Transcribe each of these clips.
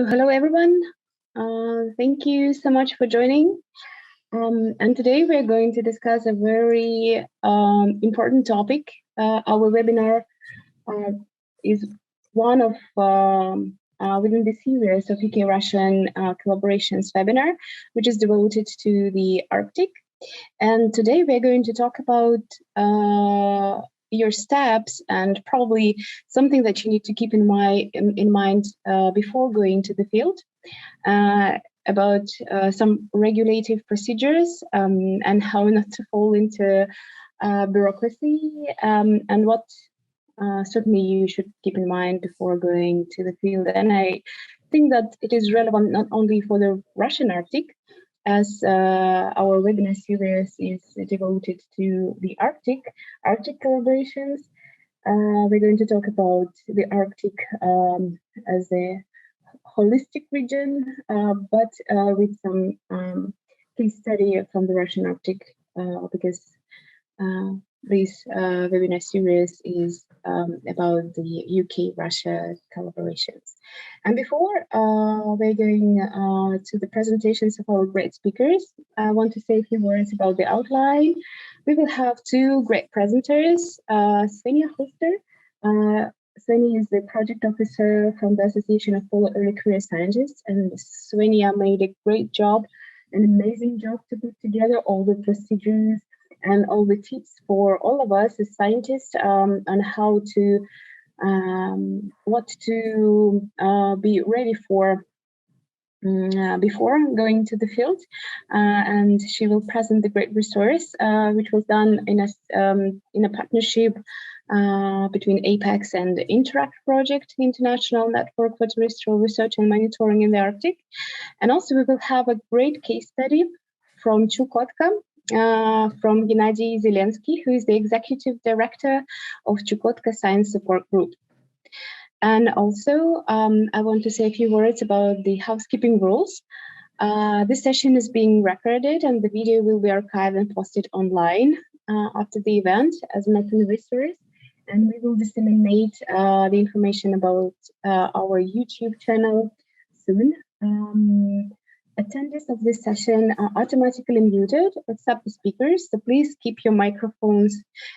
So hello everyone. Thank you so much for joining. And today we're going to discuss a very important topic. Our webinar is one of within the series of UK-Russian collaborations webinar, which is devoted to the Arctic. And today we're going to talk about your steps and probably something that you need to keep in mind before going to the field, about some regulative procedures and how not to fall into bureaucracy, and what certainly you should keep in mind before going to the field. And I think that it is relevant not only for the Russian Arctic, as our webinar series is devoted to the Arctic collaborations. We're going to talk about the Arctic as a holistic region, but with some case study from the Russian Arctic, because this webinar series is about the UK-Russia collaborations. And before we're going to the presentations of our great speakers, I want to say a few words about the outline. We will have two great presenters, Svenja Holster. Svenja is the project officer from the Association of Polar Early Career Scientists, and Svenja made a great job, an amazing job to put together all the procedures and all the tips for all of us as scientists on how to, what to be ready for before going to the field. And she will present the great resource, which was done in a partnership between APEX and the Interact project, International Network for Terrestrial Research and Monitoring in the Arctic. And also we will have a great case study from Chukotka, from Gennady Zelensky, who is the executive director of Chukotka Science Support Group. And also, I want to say a few words about the housekeeping rules. This session is being recorded, and the video will be archived and posted online after the event as an open resource. And we will disseminate the information about our YouTube channel soon. Attendees of this session are automatically muted, except the speakers. So please keep your microphones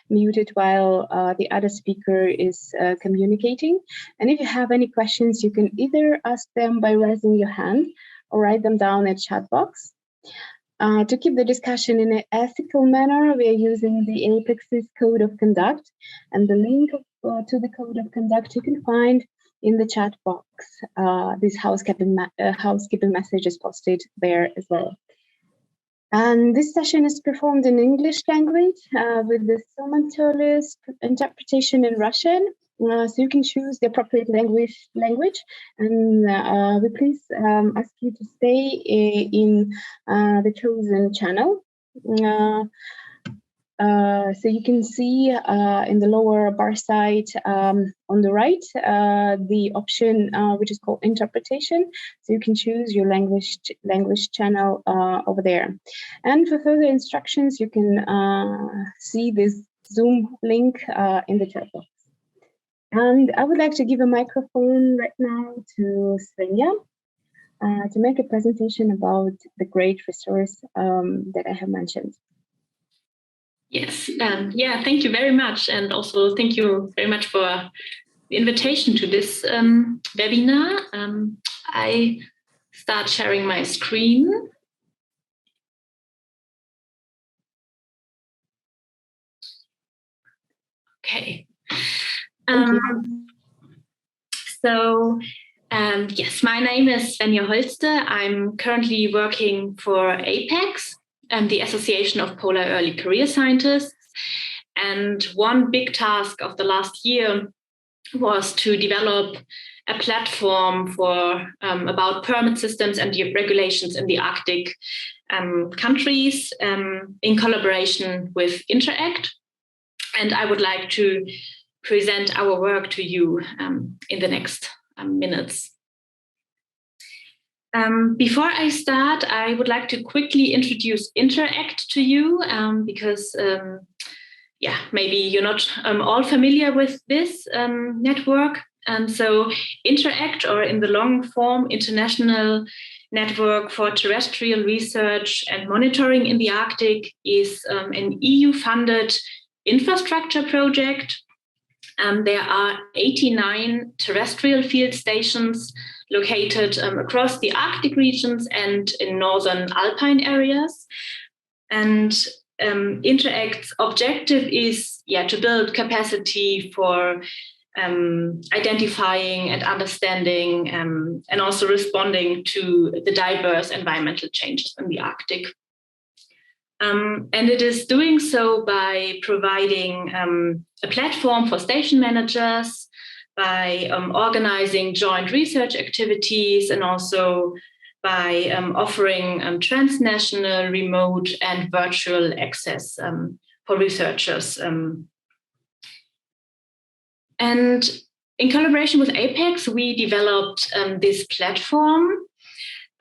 muted while the other speaker is communicating. And if you have any questions, you can either ask them by raising your hand or write them down in the chat box. To keep the discussion in an ethical manner, we are using the APEX's Code of Conduct, and the link to the Code of Conduct you can find in the chat box. This housekeeping message is posted there as well. And this session is performed in English language with the simultaneous interpretation in Russian. So you can choose the appropriate language, and we please ask you to stay in the chosen channel. So you can see in the lower bar side on the right the option which is called interpretation. So you can choose your language channel over there. And for further instructions, you can see this Zoom link in the chat box. And I would like to give a microphone right now to Svenja to make a presentation about the great resource that I have mentioned. Yes, yeah, thank you very much. And also thank you very much for the invitation to this webinar. I start sharing my screen. Okay. Yes, my name is Svenja Holster. I'm currently working for APEX, the Association of Polar Early Career Scientists. And one big task of the last year was to develop a platform for about permit systems and regulations in the Arctic countries in collaboration with Interact. And I would like to present our work to you in the next minutes. Before I start, I would like to quickly introduce Interact to you because, maybe you're not all familiar with this network. So INTERACT, or in the long form, International Network for Terrestrial Research and Monitoring in the Arctic, is an EU-funded infrastructure project. There are 89 terrestrial field stations located across the Arctic regions and in northern alpine areas. And INTERACT's objective is to build capacity for identifying and understanding and also responding to the diverse environmental changes in the Arctic. And it is doing so by providing a platform for station managers, by organizing joint research activities, and also by offering transnational, remote, and virtual access for researchers. And in collaboration with APEX, we developed this platform.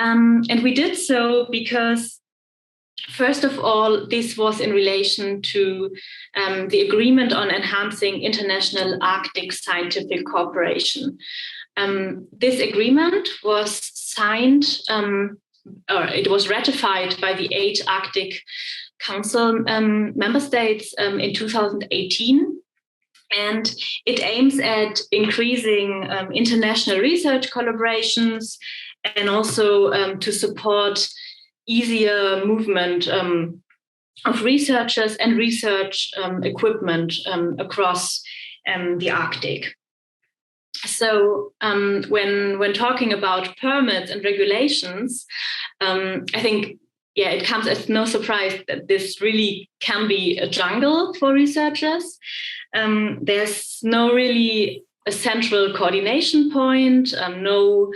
And we did so because, first of all, this was in relation to the agreement on enhancing international Arctic scientific cooperation. This agreement was signed, or it was ratified by the 8 Arctic Council member states in 2018. And it aims at increasing international research collaborations and also to support easier movement of researchers and research equipment across the Arctic. So when talking about permits and regulations, I think it comes as no surprise that this really can be a jungle for researchers. There's no really a central coordination point, no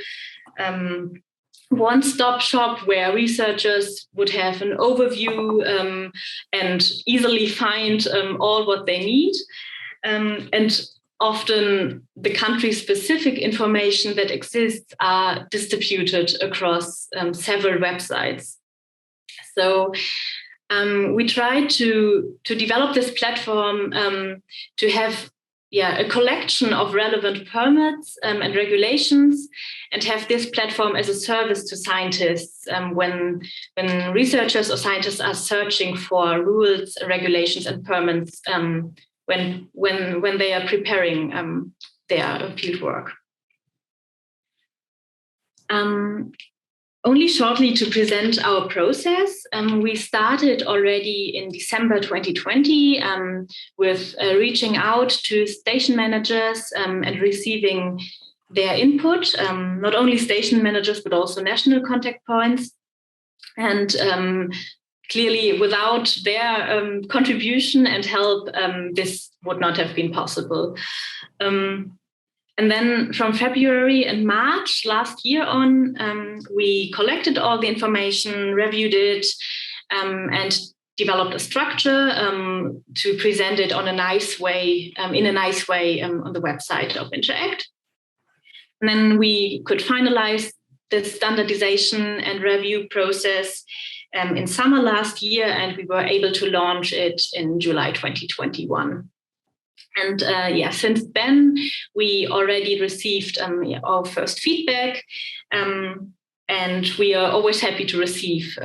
one-stop shop where researchers would have an overview and easily find all what they need. And often the country-specific information that exists are distributed across several websites. So we tried to develop this platform to have a collection of relevant permits and regulations, and have this platform as a service to scientists when researchers or scientists are searching for rules, regulations, and permits when they are preparing their field work. Only shortly to present our process, we started already in December 2020 with reaching out to station managers and receiving their input, not only station managers, but also national contact points. And clearly, without their contribution and help, this would not have been possible. And then from February and March last year on, we collected all the information, reviewed it, and developed a structure to present it in a nice way on the website of INTERACT. And then we could finalize the standardization and review process in summer last year, and we were able to launch it in July 2021. And since then, we already received our first feedback, and we are always happy to receive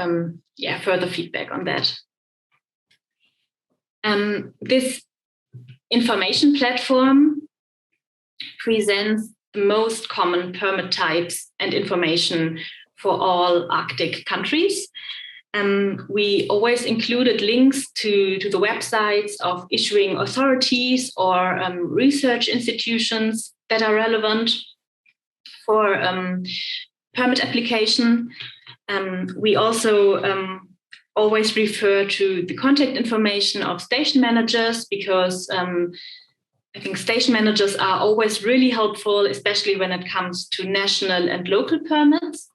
further feedback on that. This information platform presents the most common permit types and information for all Arctic countries. We always included links to the websites of issuing authorities or research institutions that are relevant for permit application. We also always refer to the contact information of station managers, because I think station managers are always really helpful, especially when it comes to national and local permits.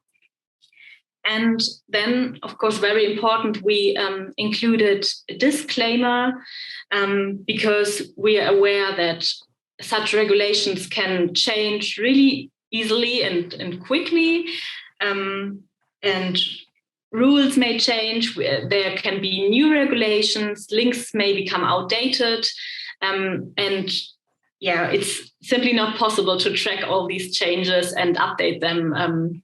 And then, of course, very important, we included a disclaimer because we are aware that such regulations can change really easily and quickly. And rules may change. There can be new regulations. Links may become outdated. And it's simply not possible to track all these changes and update them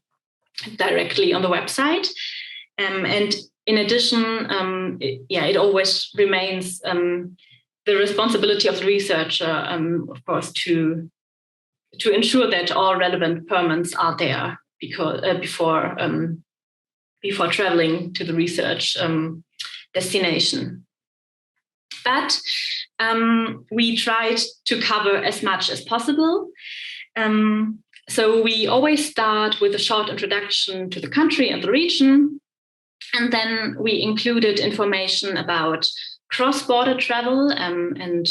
directly on the website. And in addition, it always remains the responsibility of the researcher, of course, to ensure that all relevant permits are there before traveling to the research destination. But we tried to cover as much as possible. So we always start with a short introduction to the country and the region. And then we included information about cross-border travel, and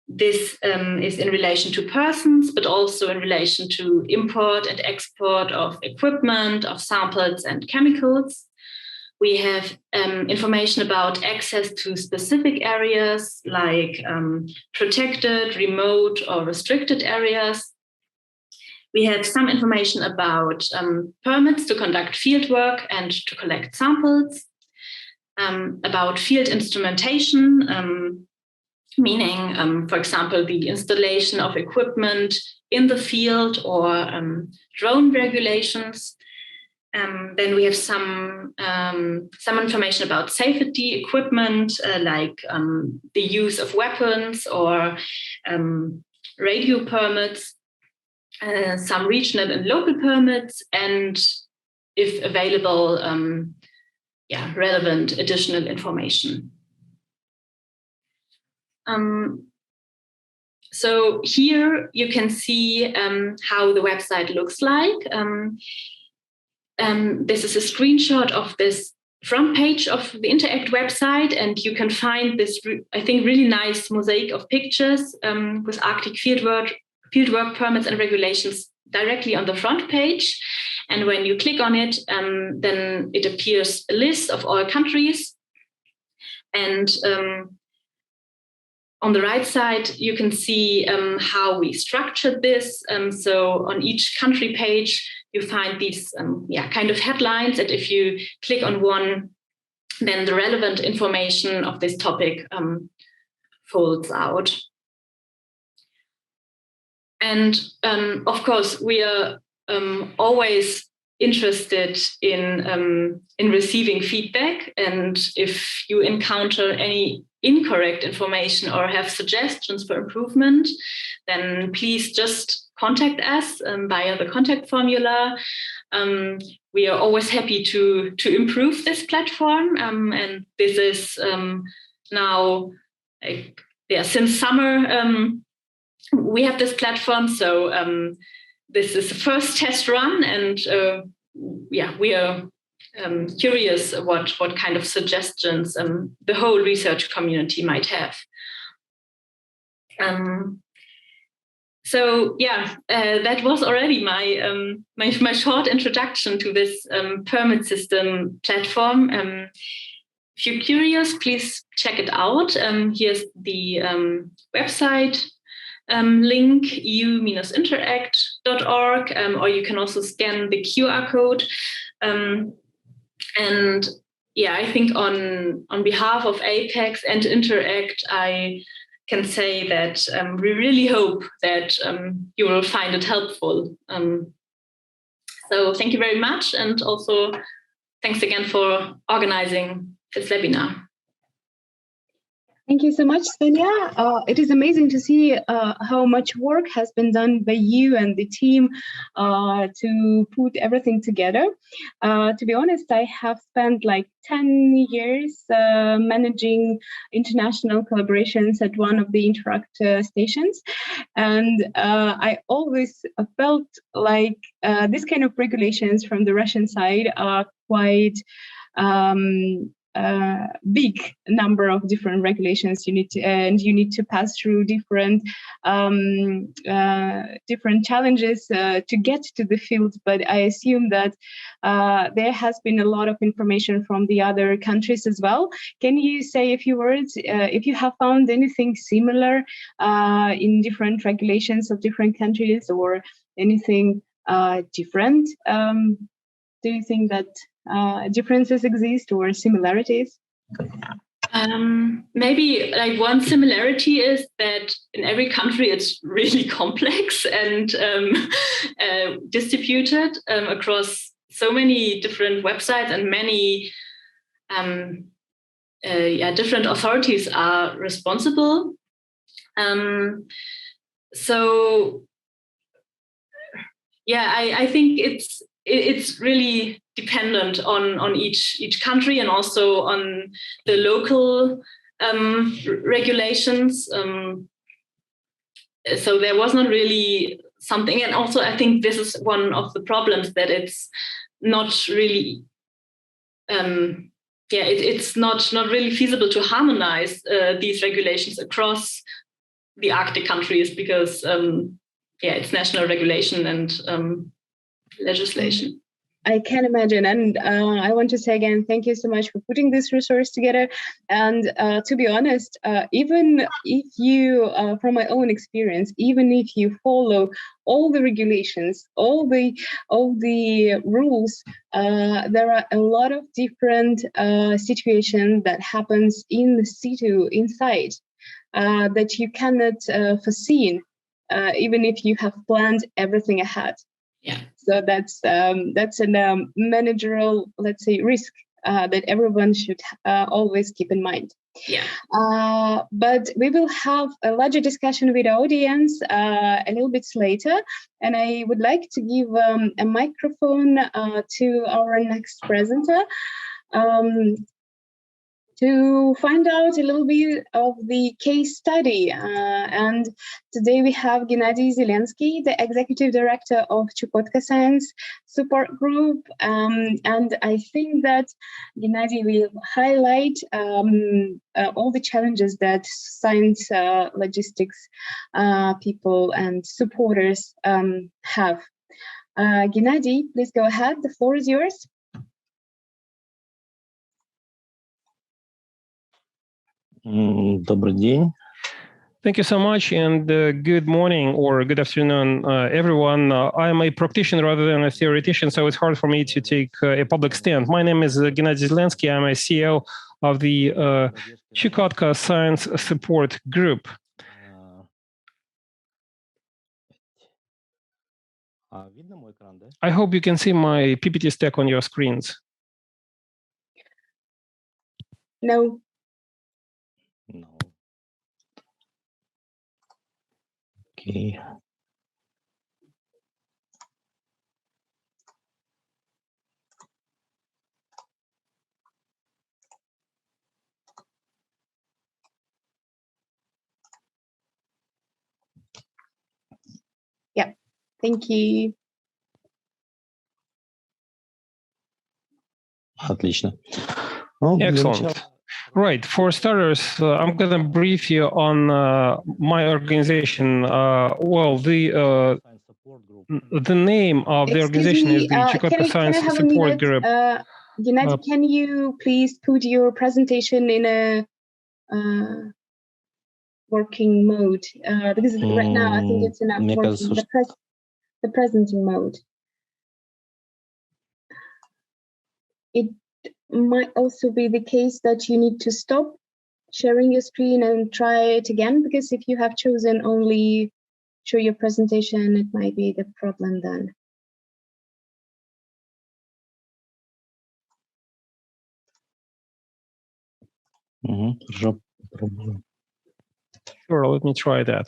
this is in relation to persons, but also in relation to import and export of equipment, of samples and chemicals. We have information about access to specific areas like protected, remote, or restricted areas. We have some information about permits to conduct fieldwork and to collect samples, about field instrumentation, meaning, for example, the installation of equipment in the field or drone regulations. Then we have some information about safety equipment, like the use of weapons or radio permits, some regional and local permits, and if available, relevant additional information. So here you can see how the website looks like. This is a screenshot of this front page of the Interact website, and you can find this, I think, really nice mosaic of pictures with Arctic fieldwork permits and regulations directly on the front page. And when you click on it, then it appears a list of all countries. And on the right side, you can see how we structured this. So on each country page, you find these kind of headlines. And if you click on one, then the relevant information of this topic folds out. And of course, we are always interested in receiving feedback. And if you encounter any incorrect information or have suggestions for improvement, then please just contact us via the contact formula. We are always happy to improve this platform. And this is now, since summer, we have this platform. So this is the first test run, and we are curious what kind of suggestions the whole research community might have. That was already my short introduction to this permit system platform. If you're curious, please check it out. Here's the website link, eu-interact.org, or you can also scan the QR code. And I think on behalf of Apex and Interact, I can say that we really hope that you will find it helpful. So thank you very much, and also thanks again for organizing this webinar. Thank you so much, Svenja. It is amazing to see how much work has been done by you and the team to put everything together. To be honest, I have spent like 10 years managing international collaborations at one of the Interact stations. And I always felt like this kind of regulations from the Russian side are quite big number of different regulations you need to pass through different challenges to get to the field. But I assume that there has been a lot of information from the other countries as well. Can you say a few words if you have found anything similar in different regulations of different countries, or anything different? Do you think that differences exist or similarities? Maybe like one similarity is that in every country it's really complex and distributed across so many different websites, and many different authorities are responsible. So yeah, I think it's really dependent on each country, and also on the local regulations. So there was not really something, and also I think this is one of the problems, that it's not really it's not really feasible to harmonize these regulations across the Arctic countries, because it's national regulation and legislation. I can imagine. And I want to say again, thank you so much for putting this resource together. And to be honest, even if you, from my own experience, even if you follow all the regulations, all the rules, there are a lot of different situations that happens in the situ, inside, that you cannot foresee, even if you have planned everything ahead. Yeah. So that's a managerial, let's say, risk that everyone should always keep in mind. Yeah. But we will have a larger discussion with the audience a little bit later, and I would like to give a microphone to our next presenter. To find out a little bit of the case study. And today we have Gennady Zelensky, the Executive Director of Chukotka Science Support Group. And I think that Gennady will highlight all the challenges that science logistics people and supporters have. Gennady, please go ahead. The floor is yours. Добрый день. Thank you so much, and good morning or good afternoon, everyone. I'm a practitioner rather than a theoretician, so it's hard for me to take a public stand. My name is Gennady Zelensky. I'm a CEO of the Chukotka Science Support Group. I hope you can see my PPT stack on your screens. No. No. Okay. Yeah, thank you. Отлично. Excellent. Right. For starters, I'm going to brief you on my organization. The name of the organization is the Chukotka Science Support Group. Gennady, can you please put your presentation in a working mode? Because right now I think it's not working. The presenting mode. It might also be the case that you need to stop sharing your screen and try it again, because if you have chosen only show your presentation, it might be the problem then. Sure, let me try that.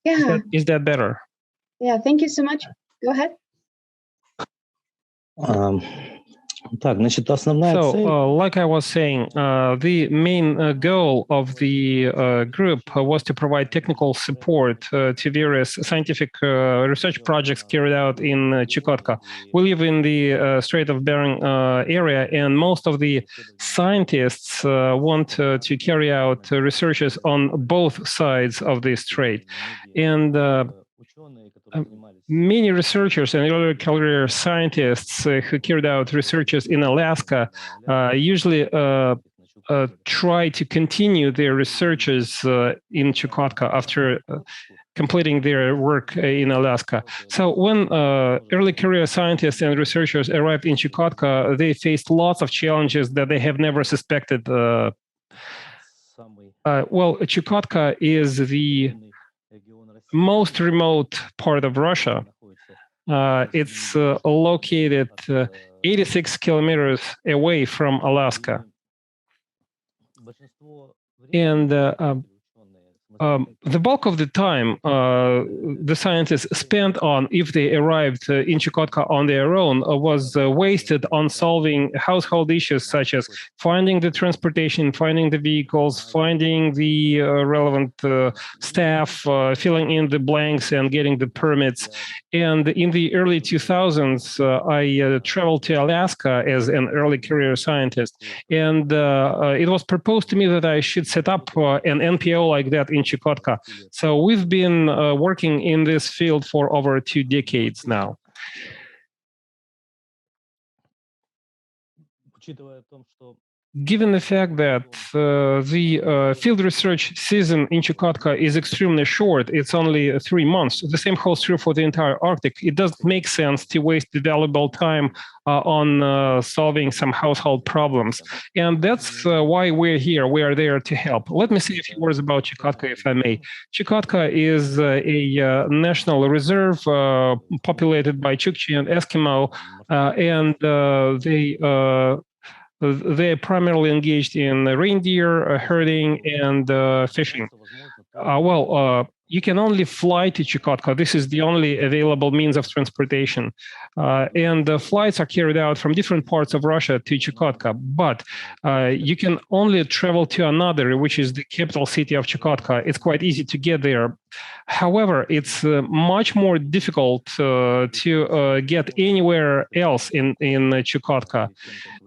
Yeah. Is that better? Yeah, thank you so much. Go ahead. Like I was saying, the main goal of the group was to provide technical support to various scientific research projects carried out in Chukotka. We live in the Strait of Bering area, and most of the scientists want to carry out researches on both sides of the strait. And many researchers and early career scientists who carried out researches in Alaska usually try to continue their researches in Chukotka after completing their work in Alaska. So when early career scientists and researchers arrived in Chukotka, they faced lots of challenges that they have never suspected. Well, Chukotka is the most remote part of Russia. It's located 86 kilometers away from Alaska. And the bulk of the time the scientists spent on, if they arrived in Chukotka on their own, was wasted on solving household issues such as finding the transportation, finding the vehicles, finding the relevant staff, filling in the blanks and getting the permits. And in the early 2000s, I traveled to Alaska as an early career scientist. And it was proposed to me that I should set up an NPO like that in Chukotka. So we've been working in this field for over 2 decades now. Given the fact that the field research season in Chukotka is extremely short, it's only 3 months. The same holds true for the entire Arctic. It doesn't make sense to waste the valuable time on solving some household problems. And that's why we're here. We are there to help. Let me say a few words about Chukotka, if I may. Chukotka is a national reserve populated by Chukchi and Eskimo, and they're primarily engaged in reindeer herding and fishing. You can only fly to Chukotka. This is the only available means of transportation. And the flights are carried out from different parts of Russia to Chukotka. But you can only travel to Anadырь, which is the capital city of Chukotka. It's quite easy to get there. However, it's much more difficult to get anywhere else in Chukotka.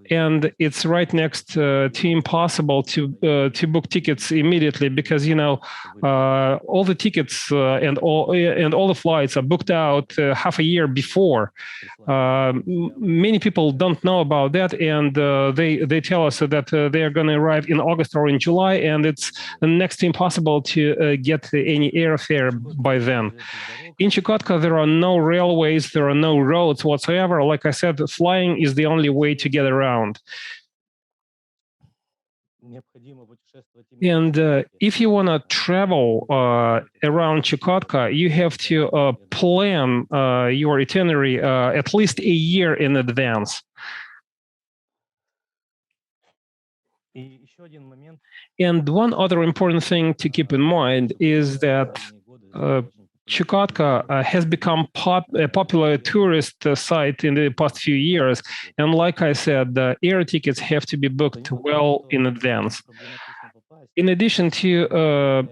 And it's right next to impossible to book tickets immediately because, you know, all the tickets and all the flights are booked out half a year before. Many people don't know about that, and they tell us that they are going to arrive in August or in July, and it's next to impossible to get any airfare by then. In Chukotka, there are no railways, there are no roads whatsoever. Like I said, flying is the only way to get around. And if you want to travel around Chukotka, you have to plan your itinerary at least a year in advance. And one other important thing to keep in mind is that Chukotka has become a popular tourist site in the past few years. And like I said, the air tickets have to be booked well in advance. In addition to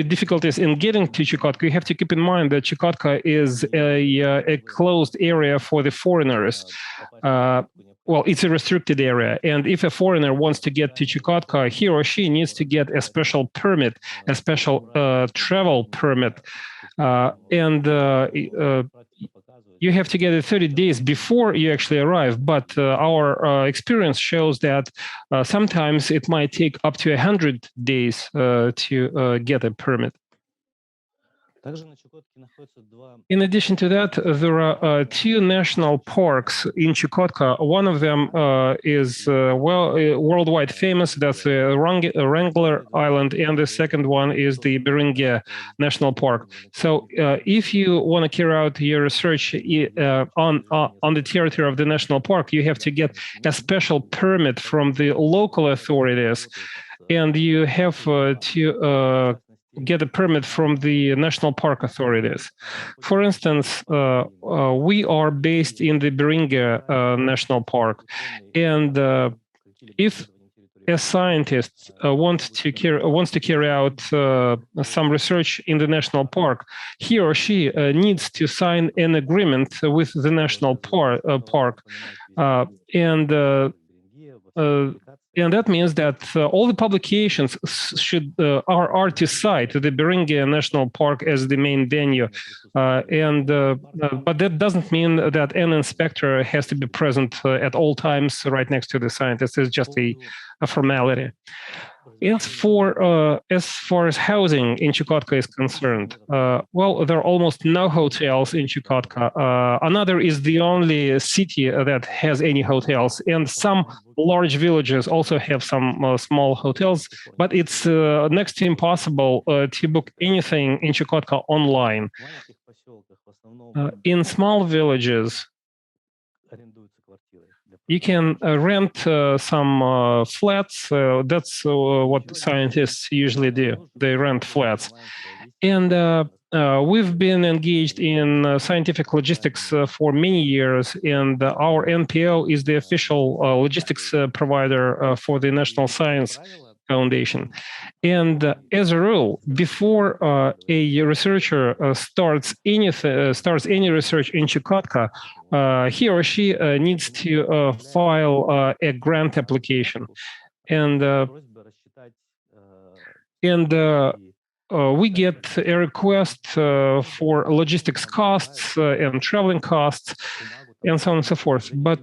difficulties in getting to Chukotka, you have to keep in mind that Chukotka is a closed area for the foreigners. Well, it's a restricted area. And if a foreigner wants to get to Chukotka, he or she needs to get a special permit, a special travel permit. You have to get it 30 days before you actually arrive. But our experience shows that sometimes it might take up to 100 days to get a permit. In addition to that, there are 2 national parks in Chukotka. One of them is worldwide famous. That's Wrangler Island, and the second one is the Beringia National Park. So, if you want to carry out your research on the territory of the national park, you have to get a special permit from the local authorities, and you have to get a permit from the national park authorities. For instance, we are based in the Beringia National Park, and if a scientist wants to carry out some research in the national park, he or she needs to sign an agreement with the national park, and that means that all the publications are to cite the Beringia National Park as the main venue, but that doesn't mean that an inspector has to be present at all times right next to the scientist. It's just a a formality. As far as housing in Chukotka is concerned, well, there are almost no hotels in Chukotka. Another is the only city that has any hotels, and some large villages also have some small hotels, but it's next to impossible to book anything in Chukotka online. In small villages, you can rent some flats. That's what scientists usually do. They rent flats. And we've been engaged in scientific logistics for many years, and our NPO is the official logistics provider for the National Science Foundation. And as a rule, before a researcher starts any research in Chukotka, he or she needs to file a grant application, and we get a request for logistics costs and traveling costs, and so on and so forth. But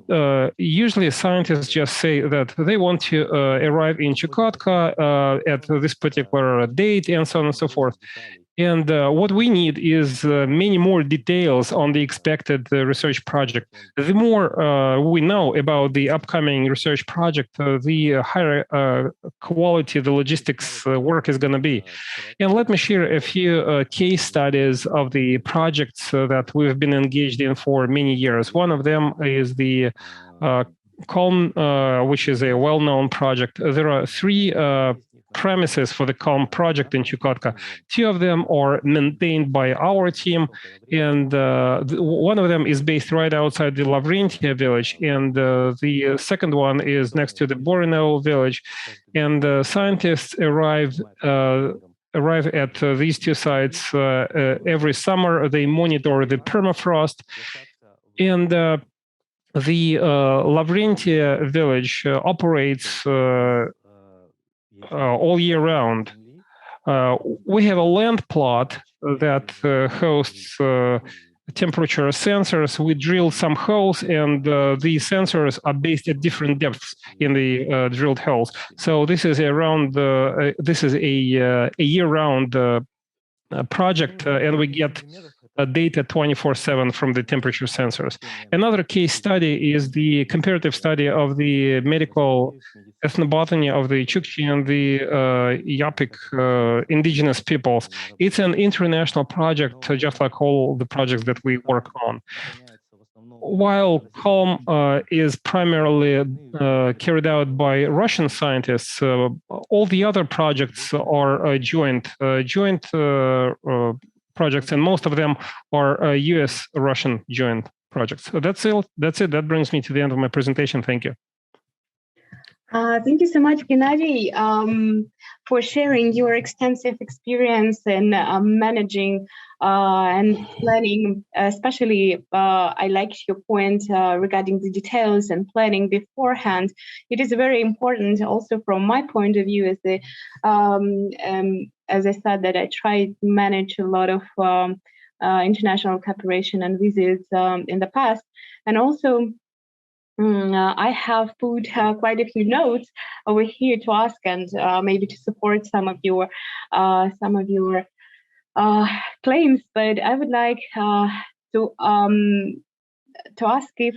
usually scientists just say that they want to arrive in Chukotka at this particular date, and so on and so forth. And what we need is many more details on the expected research project. The more we know about the upcoming research project, the higher quality the logistics work is going to be. And let me share a few case studies of the projects that we've been engaged in for many years. One of them is the Calm, which is a well-known project. There are three premises for the Calm project in Chukotka. Two of them are maintained by our team, and one of them is based right outside the Lavrentia village, and the second one is next to the Borino village. And scientists arrive at these two sites every summer. They monitor the permafrost, and the Lavrentia village operates all year round. We have a land plot that hosts temperature sensors. We drill some holes, and these sensors are based at different depths in the drilled holes. So this is a year-round project, and we get data 24/7 from the temperature sensors. Another case study is the comparative study of the medical ethnobotany of the Chukchi and the Yapik indigenous peoples. It's an international project, just like all the projects that we work on. While Calm is primarily carried out by Russian scientists, all the other projects are joint projects, and most of them are US-Russian joint projects. So that's it. That brings me to the end of my presentation. Thank you. Thank you so much, Gennady, for sharing your extensive experience in managing and planning. Especially, I liked your point regarding the details and planning beforehand. It is very important, also from my point of view, as I said, that I try to manage a lot of international cooperation and visits in the past, and also. I have put quite a few notes over here to ask, and maybe to support some of your claims. But I would like to ask if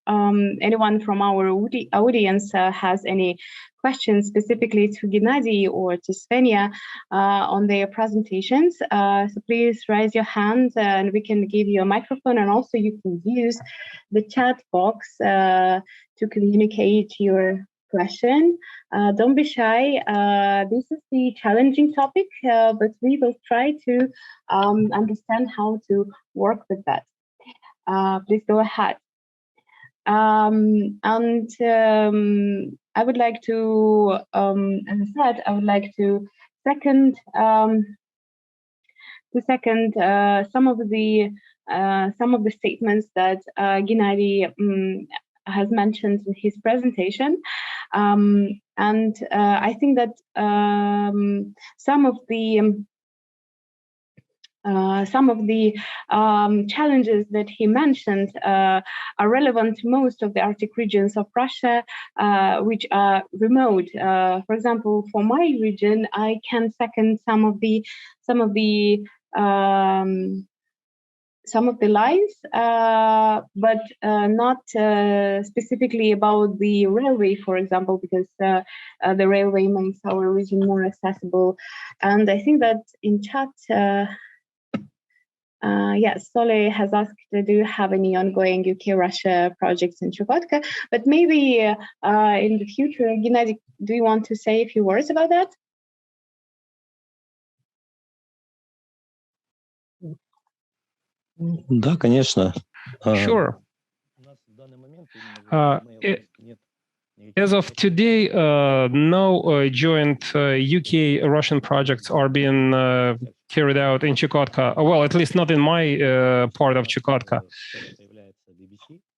anyone from our audience has any questions specifically to Gennady or to Svenja on their presentations. So please raise your hand and we can give you a microphone, and also you can use the chat box to communicate your question. Don't be shy. This is the challenging topic, but we will try to understand how to work with that. Please go ahead. I would like to, as I said, I would like to second some of the statements that Gennady has mentioned in his presentation, and I think that some of the some of the challenges that he mentioned are relevant to most of the Arctic regions of Russia, which are remote. For example, for my region, I can second some of the lines, but not specifically about the railway, for example, because the railway makes our region more accessible. And I think that in chat, yes, Sole has asked, do you have any ongoing UK-Russia projects in Chukotka? But maybe in the future, Gennady, do you want to say a few words about that? Да, конечно. Sure. As of today, no joint UK-Russian projects are being carried out in Chukotka. Well, at least not in my part of Chukotka.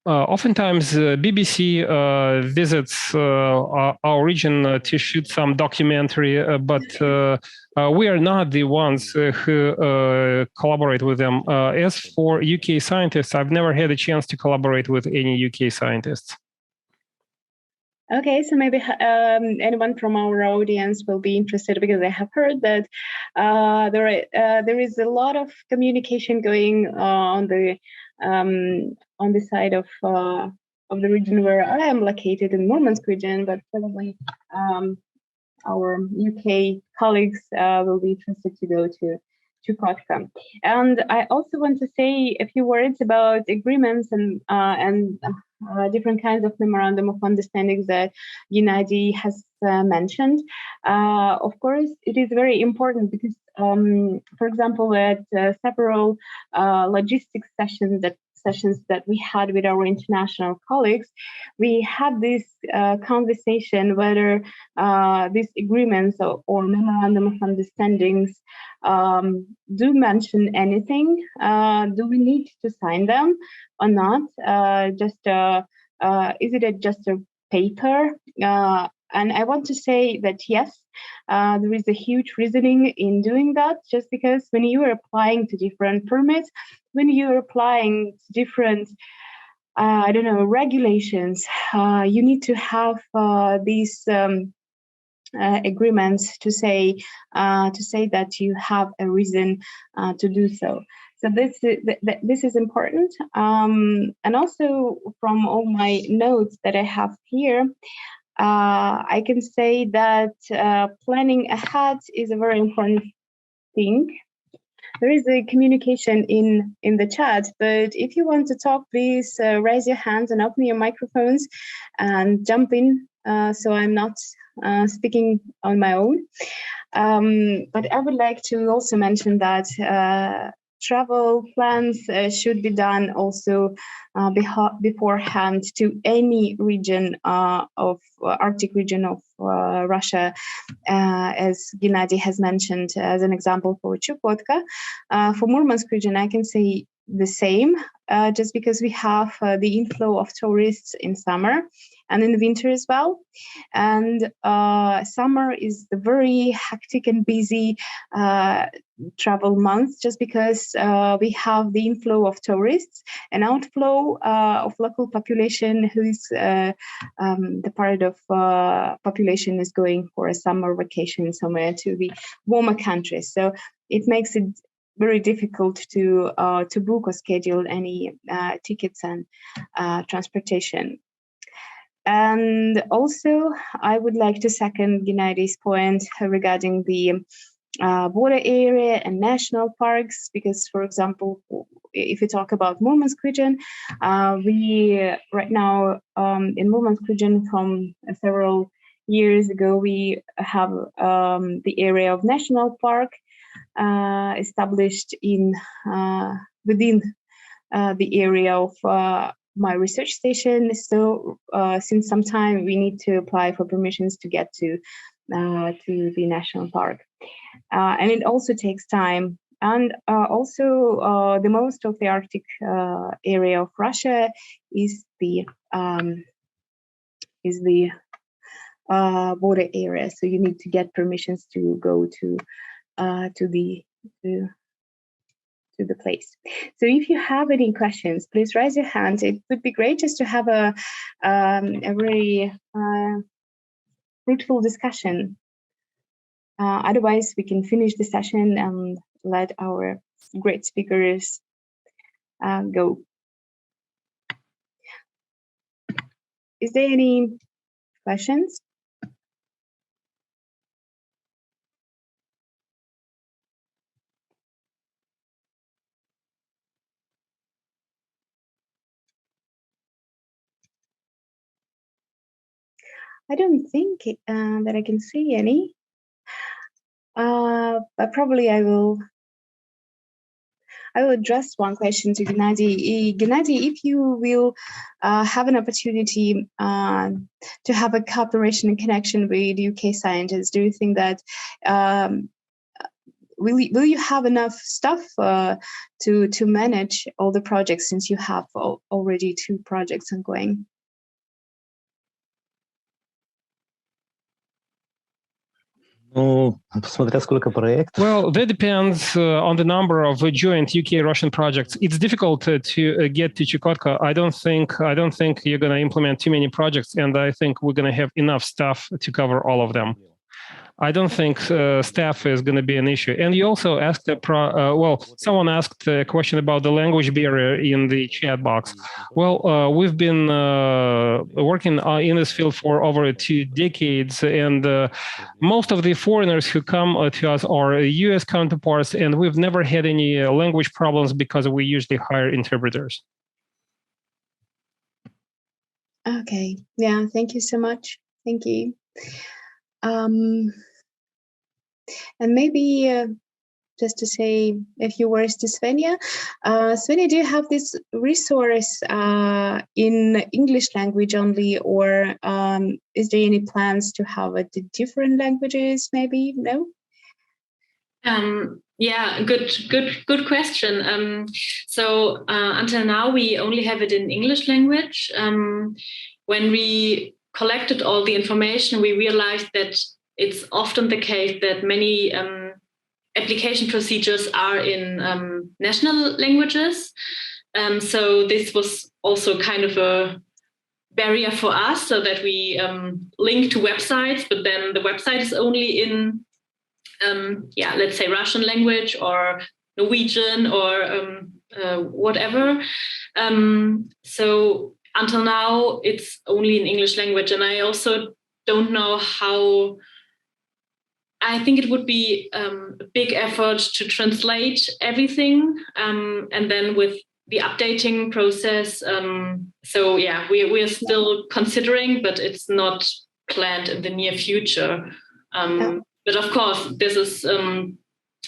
Oftentimes, BBC visits our region to shoot some documentary, but we are not the ones who collaborate with them. As for UK scientists, I've never had a chance to collaborate with any UK scientists. Okay, so maybe anyone from our audience will be interested, because I have heard that there is a lot of communication going on the side of the region where I am located, in Murmansk region, but probably our UK colleagues will be interested to go to Chukotka. And I also want to say a few words about agreements and different kinds of memorandum of understandings that Gennady has mentioned. Of course, it is very important because, for example, at several logistics sessions that we had with our international colleagues, we had this conversation whether these agreements or memorandum of understandings do mention anything. Do we need to sign them or not? Is it just a paper? And I want to say that yes, there is a huge reasoning in doing that, just because when you are applying to different permits, when you're applying to different regulations, you need to have these agreements to say that you have a reason to do so. So this is important. And also from all my notes that I have here, I can say that planning ahead is a very important thing. There is a communication in the chat, but if you want to talk, please raise your hands and open your microphones and jump in, so I'm not speaking on my own. But I would like to also mention that travel plans should be done also beforehand to any region of Arctic region of Russia, as Gennady has mentioned as an example for Chukotka. For Murmansk region, I can say the same, just because we have the inflow of tourists in summer and in the winter as well. And summer is the very hectic and busy travel month, just because we have the inflow of tourists and outflow of local population, who is the part of population is going for a summer vacation somewhere to the warmer countries. So it makes it very difficult to book or schedule any tickets and transportation. And also, I would like to second Gennady's point regarding the border area and national parks, because, for example, if you talk about Murmansk region, we right now in Murmansk region from several years ago, we have the area of national park established in within the area of my research station. So since some time, we need to apply for permissions to get to the national park, and it also takes time. And also, the most of the Arctic area of Russia is the border area. So you need to get permissions to go to the the place. So if you have any questions, please raise your hand. It would be great just to have a very fruitful discussion. Otherwise, we can finish the session and let our great speakers go. Is there any questions? I don't think that I can see any. But probably I will address one question to Gennady. Gennady, if you will have an opportunity to have a cooperation and connection with UK scientists, do you think that will you have enough stuff to manage all the projects, since you have already 2 projects ongoing? Well, that depends on the number of joint UK-Russian projects. It's difficult to get to Chukotka. I don't think you're going to implement too many projects, and I think we're going to have enough staff to cover all of them. I don't think staff is going to be an issue. And you also asked, someone asked a question about the language barrier in the chat box. Well, we've been working in this field for over 2 decades, and most of the foreigners who come to us are US counterparts, and we've never had any language problems because we usually hire interpreters. Okay, yeah, thank you so much. Thank you. And maybe just to say a few words to Svenja. Svenja, do you have this resource in English language only, or is there any plans to have it in different languages? Maybe no. Yeah, good question. So until now, we only have it in English language. When we collected all the information, we realized that it's often the case that many application procedures are in national languages. So this was also kind of a barrier for us, so that we link to websites, but then the website is only in, let's say Russian language or Norwegian or whatever. So until now, it's only in English language. And I also don't know how. I think it would be a big effort to translate everything, and then with the updating process. So yeah, we're still considering, but it's not planned in the near future. But of course, this is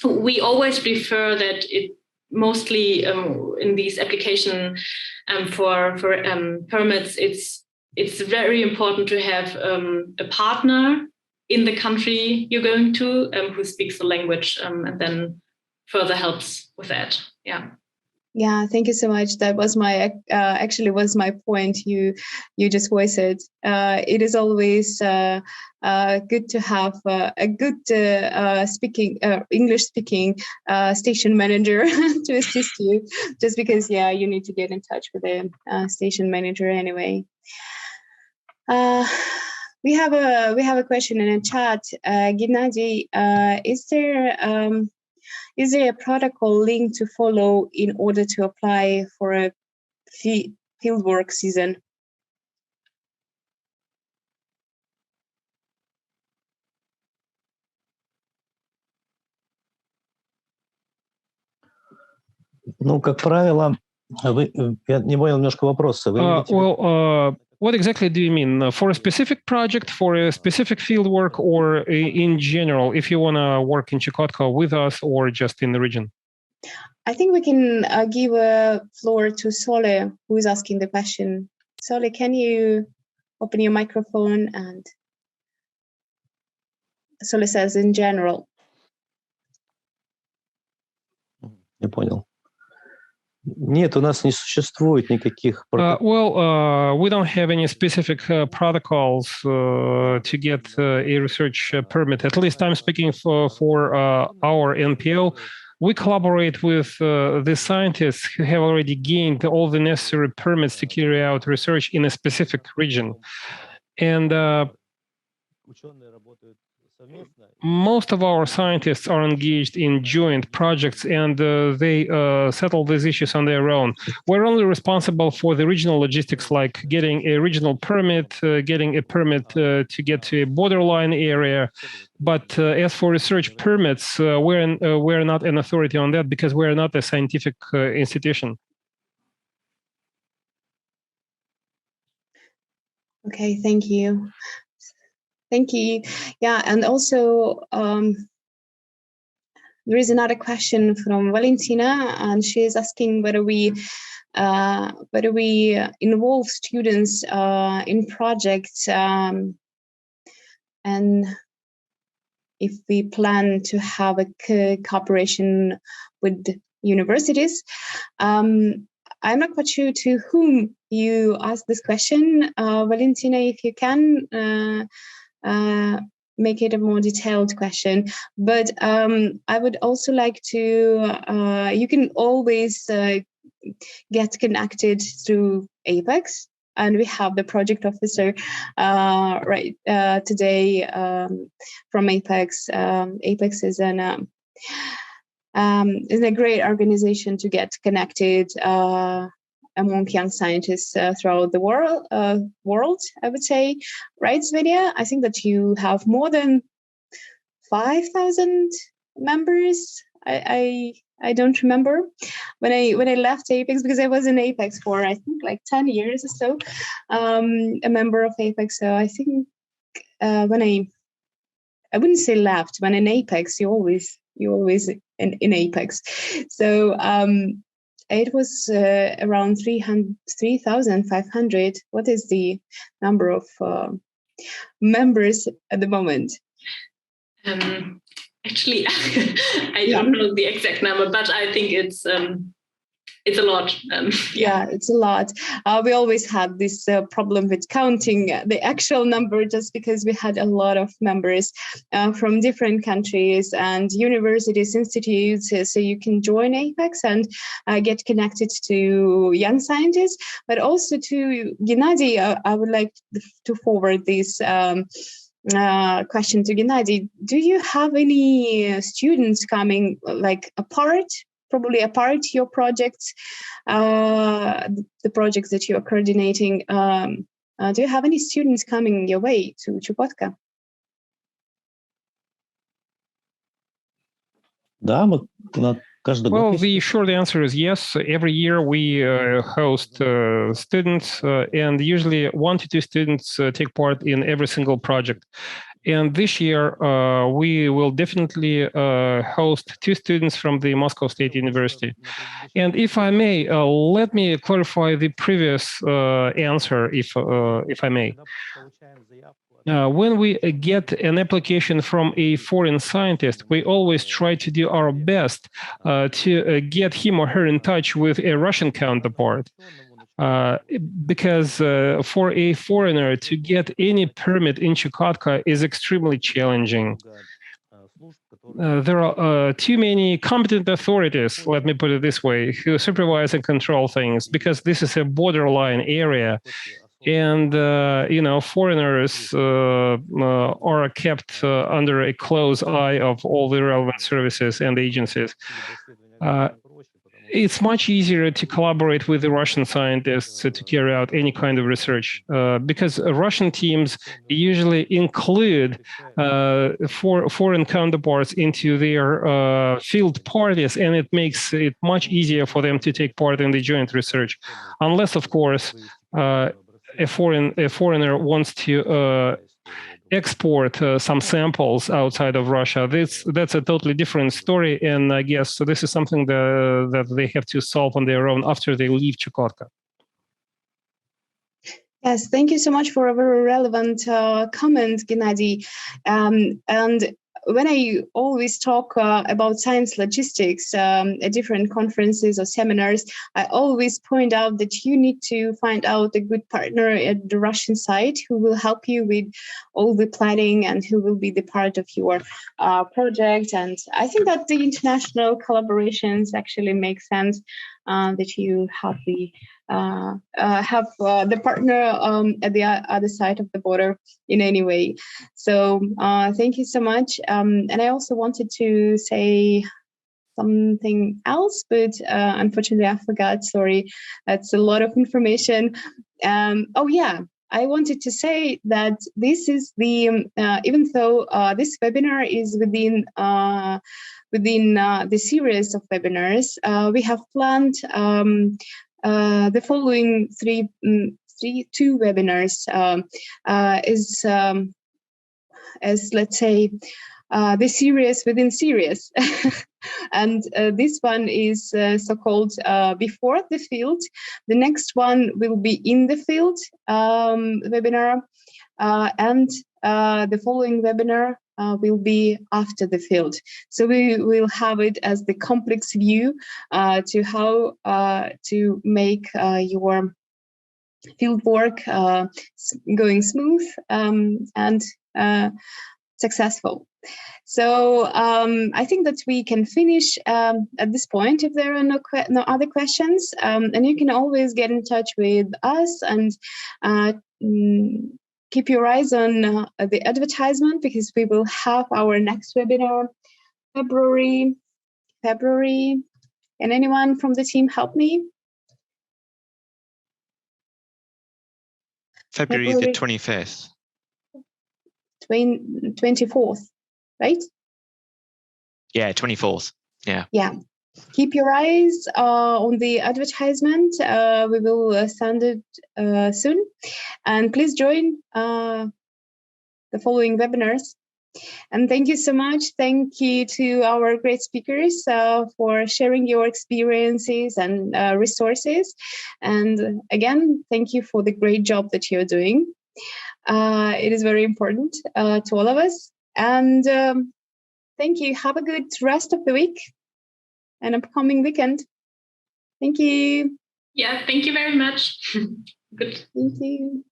we always prefer that it mostly in these application for permits. It's very important to have a partner in the country you're going to who speaks the language, and then further helps with that. Yeah, thank you so much. That was my actually was my point. You just voiced it. It is always good to have a good English speaking station manager to assist you. Just because you need to get in touch with the station manager anyway. We have a question in the chat. Gennady, is there a protocol link to follow in order to apply for a fieldwork season? Как правило, я не понял немножко вопроса. What exactly do you mean? For a specific project, for a specific field work, or in general, if you want to work in Chukotka with us or just in the region? I think we can give a floor to Sole, who is asking the question. Sole, can you open your microphone? And Sole says in general. Я понял. Нет, у нас не существует никаких we don't have any specific protocols to get a research permit. At least I'm speaking for our NPO. we collaborate with the scientists who have already gained all the necessary permits to carry out research in a specific region. And most of our scientists are engaged in joint projects, and they settle these issues on their own. We're only responsible for the regional logistics, like getting a regional permit, getting a permit to get to a borderline area. But as for research permits, we're not an authority on that because we're not a scientific institution. Okay, thank you. Thank you. Yeah, and also there is another question from Valentina, and she is asking whether we involve students in projects, and if we plan to have a cooperation with universities. I'm not quite sure to whom you asked this question, Valentina. If you can make it a more detailed question, but I would also like to, you can always get connected through Apex, and we have the project officer today from Apex. Apex is a great organization to get connected among young scientists throughout the world, I would say. Right, Svenja? I think that you have more than 5,000 members. I don't remember when I left Apex, because I was in Apex for I think like 10 years or so, a member of Apex. So I think when I wouldn't say left, when in Apex, you always in Apex. So it was around 3,500. What is the number of members at the moment? Actually, I don't know the exact number, but I think it's a lot. Yeah, it's a lot. We always had this problem with counting the actual number, just because we had a lot of members from different countries and universities, institutes. So you can join Apex and get connected to young scientists, but also to Gennady. I would like to forward this question to Gennady. Do you have any students coming, like probably apart your projects, the projects that you are coordinating? Do you have any students coming your way to Chukotka? Well, the short answer is yes. Every year we host students, and usually 1 to 2 students take part in every single project. And this year we will definitely host 2 students from the Moscow State University. And if I may, let me clarify the previous answer, if I may. When we get an application from a foreign scientist, we always try to do our best to get him or her in touch with a Russian counterpart. Because for a foreigner to get any permit in Chukotka is extremely challenging. There are too many competent authorities, let me put it this way, who supervise and control things, because this is a borderline area. And, foreigners are kept under a close eye of all the relevant services and agencies. It's much easier to collaborate with the Russian scientists to carry out any kind of research, because Russian teams usually include foreign counterparts into their field parties, and it makes it much easier for them to take part in the joint research. Unless, of course, a foreigner wants to export some samples outside of Russia. That's a totally different story, and I guess so this is something that they have to solve on their own after they leave Chukotka. Yes, thank you so much for a very relevant comment, Gennady. And when I always talk about science logistics at different conferences or seminars, I always point out that you need to find out a good partner at the Russian side who will help you with all the planning and who will be the part of your project. And I think that the international collaborations actually make sense, that you have the partner at the other side of the border in any way. So thank you so much. And I also wanted to say something else, but unfortunately I forgot. Sorry, that's a lot of information. Oh yeah, I wanted to say that this is the even though this webinar is within the series of webinars, we have planned the following two webinars as let's say the series within series. And this one is so-called before the field. The next one will be in the field webinar, and the following webinar will be after the field. So we will have it as the complex view to how to make your field work going smooth and successful. So I think that we can finish at this point if there are no other questions. And you can always get in touch with us and keep your eyes on the advertisement, because we will have our next webinar February. Can anyone from the team help me? February the 25th. 24th, right? Yeah, 24th. Yeah. Yeah. Keep your eyes on the advertisement. We will send it soon. And please join the following webinars. And thank you so much. Thank you to our great speakers for sharing your experiences and resources. And again, thank you for the great job that you're doing. It is very important to all of us. And thank you. Have a good rest of the week and upcoming weekend. Thank you. Yeah, thank you very much. Good. Thank you.